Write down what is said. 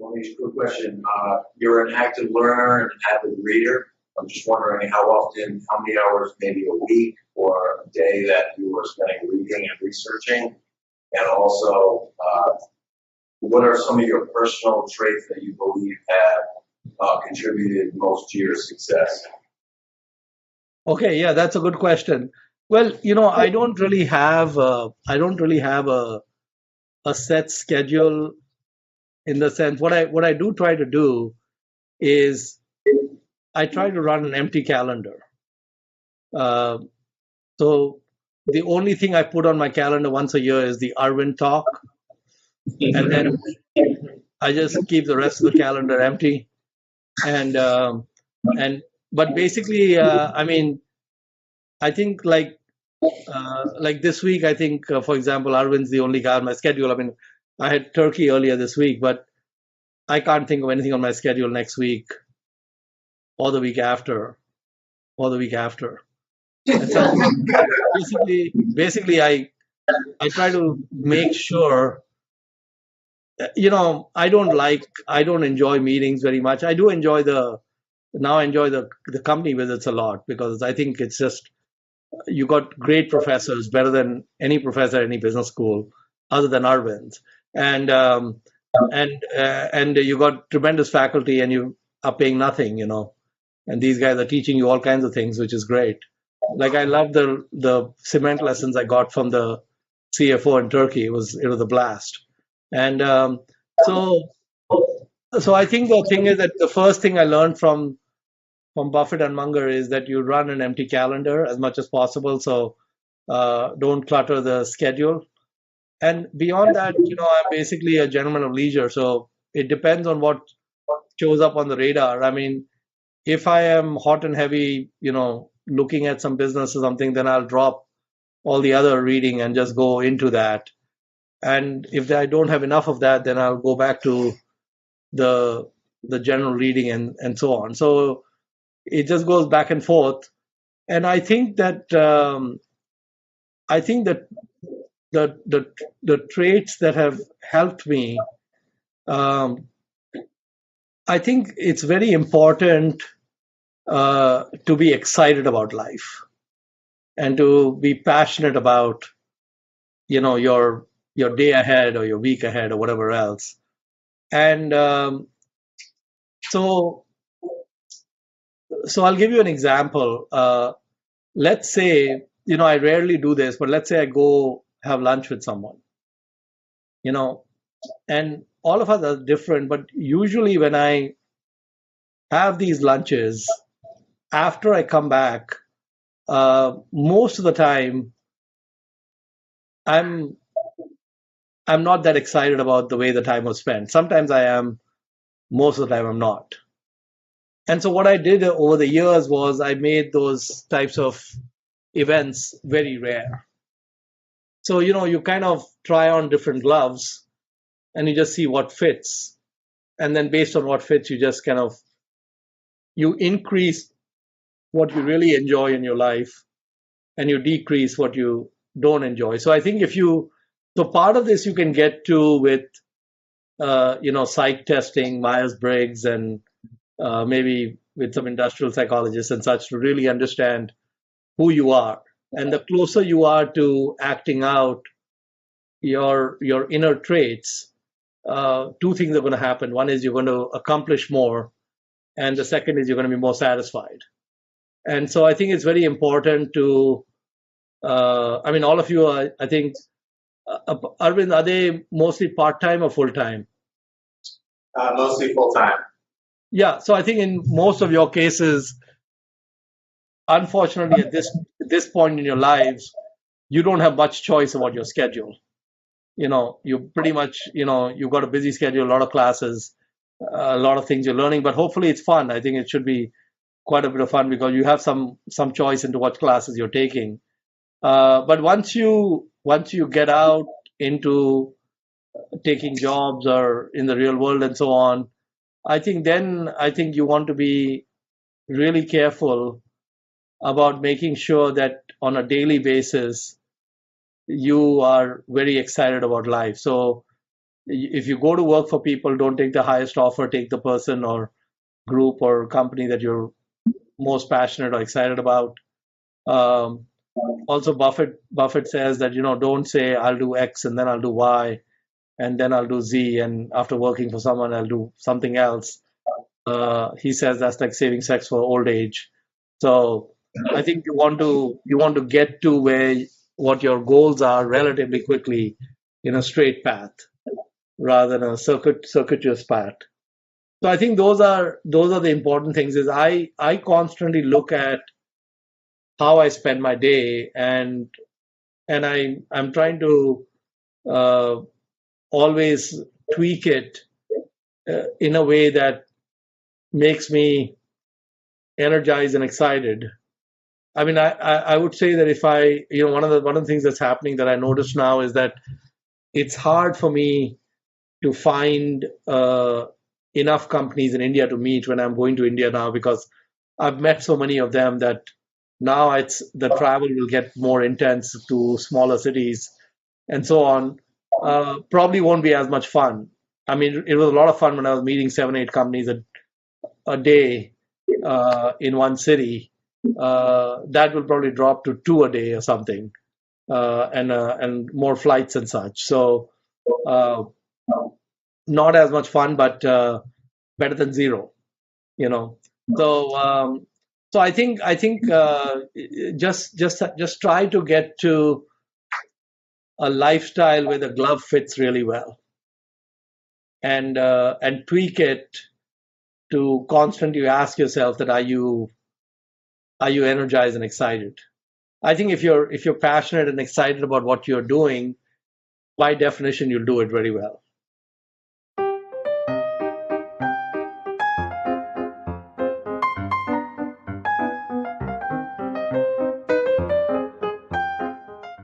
Mohnish, quick question. You're an active learner and an avid reader. I'm just wondering how often, how many hours, maybe a week or a day that you are spending reading and researching? And also, what are some of your personal traits that you believe have contributed most to your success? Okay, yeah, that's a good question. Well, I don't really have a set schedule in the sense what I do try to do is I try to run an empty calendar. Uh, so the only thing I put on my calendar once a year is the Arvind talk, and then I just keep the rest of the calendar empty. And but basically, I mean, I think like this week, I think, for example, Arvind's the only guy on my schedule. I mean, I had Turkey earlier this week, but I can't think of anything on my schedule next week or the week after or the week after. And so basically, I try to make sure, I don't enjoy meetings very much. I do enjoy the company visits a lot because I think it's just, you got great professors, better than any professor at any business school, other than Arvind's, and you got tremendous faculty, and you are paying nothing, and these guys are teaching you all kinds of things, which is great. Like I love the cement lessons I got from the CFO in Turkey. It was a blast, and so I think the thing is that the first thing I learned from Buffett and Munger is that you run an empty calendar as much as possible. So don't clutter the schedule. And beyond that, I'm basically a gentleman of leisure. So it depends on what shows up on the radar. I mean, if I am hot and heavy, looking at some business or something, then I'll drop all the other reading and just go into that. And if I don't have enough of that, then I'll go back to the general reading and so on. So it just goes back and forth. And I think that the traits that have helped me, I think it's very important to be excited about life and to be passionate about, your day ahead or your week ahead or whatever else. And so I'll give you an example. Let's say, I rarely do this, but let's say I go have lunch with someone, and all of us are different, but usually when I have these lunches, after I come back, most of the time, I'm not that excited about the way the time was spent. Sometimes I am, most of the time I'm not. And so what I did over the years was I made those types of events very rare. So, you kind of try on different gloves and you just see what fits. And then based on what fits, you just kind of, you increase what you really enjoy in your life and you decrease what you don't enjoy. So I think so part of this you can get to with, psych testing, Myers-Briggs, and maybe with some industrial psychologists and such to really understand who you are. And the closer you are to acting out your inner traits, two things are going to happen. One is you're going to accomplish more, and the second is you're going to be more satisfied. And so I think it's very important to, all of you are, I think, Arvind, are they mostly part-time or full-time? Mostly full-time. Yeah, so I think in most of your cases, unfortunately, at this point in your lives, you don't have much choice about your schedule. You pretty much, you've got a busy schedule, a lot of classes, a lot of things you're learning, but hopefully it's fun. I think it should be quite a bit of fun because you have some choice into what classes you're taking. But once you get out into taking jobs or in the real world and so on, I think you want to be really careful about making sure that on a daily basis you are very excited about life. So if you go to work for people, don't take the highest offer, take the person or group or company that you're most passionate or excited about. Um, Also, Buffett says that, don't say I'll do X and then I'll do Y and then I'll do Z, and after working for someone I'll do something else. He says that's like saving sex for old age. So I think you want to get to where what your goals are relatively quickly in a straight path rather than a circuitous path. So I think those are the important things. Is I constantly look at how I spend my day, and I'm trying to uh, always tweak it in a way that makes me energized and excited. I mean, I would say that if I, one of the things that's happening that I notice now is that it's hard for me to find enough companies in India to meet when I'm going to India now, because I've met so many of them that now it's the travel will get more intense to smaller cities and so on. Probably won't be as much fun. I mean, it was a lot of fun when I was meeting 7, 8 companies a day in one city. That will probably drop to 2 a day or something, and more flights and such. So uh, not as much fun, but better than zero. You know. So so I think just try to get to a lifestyle where the glove fits really well, and tweak it to constantly ask yourself that are you energized and excited. I think if you're passionate and excited about what you're doing, by definition you'll do it very well.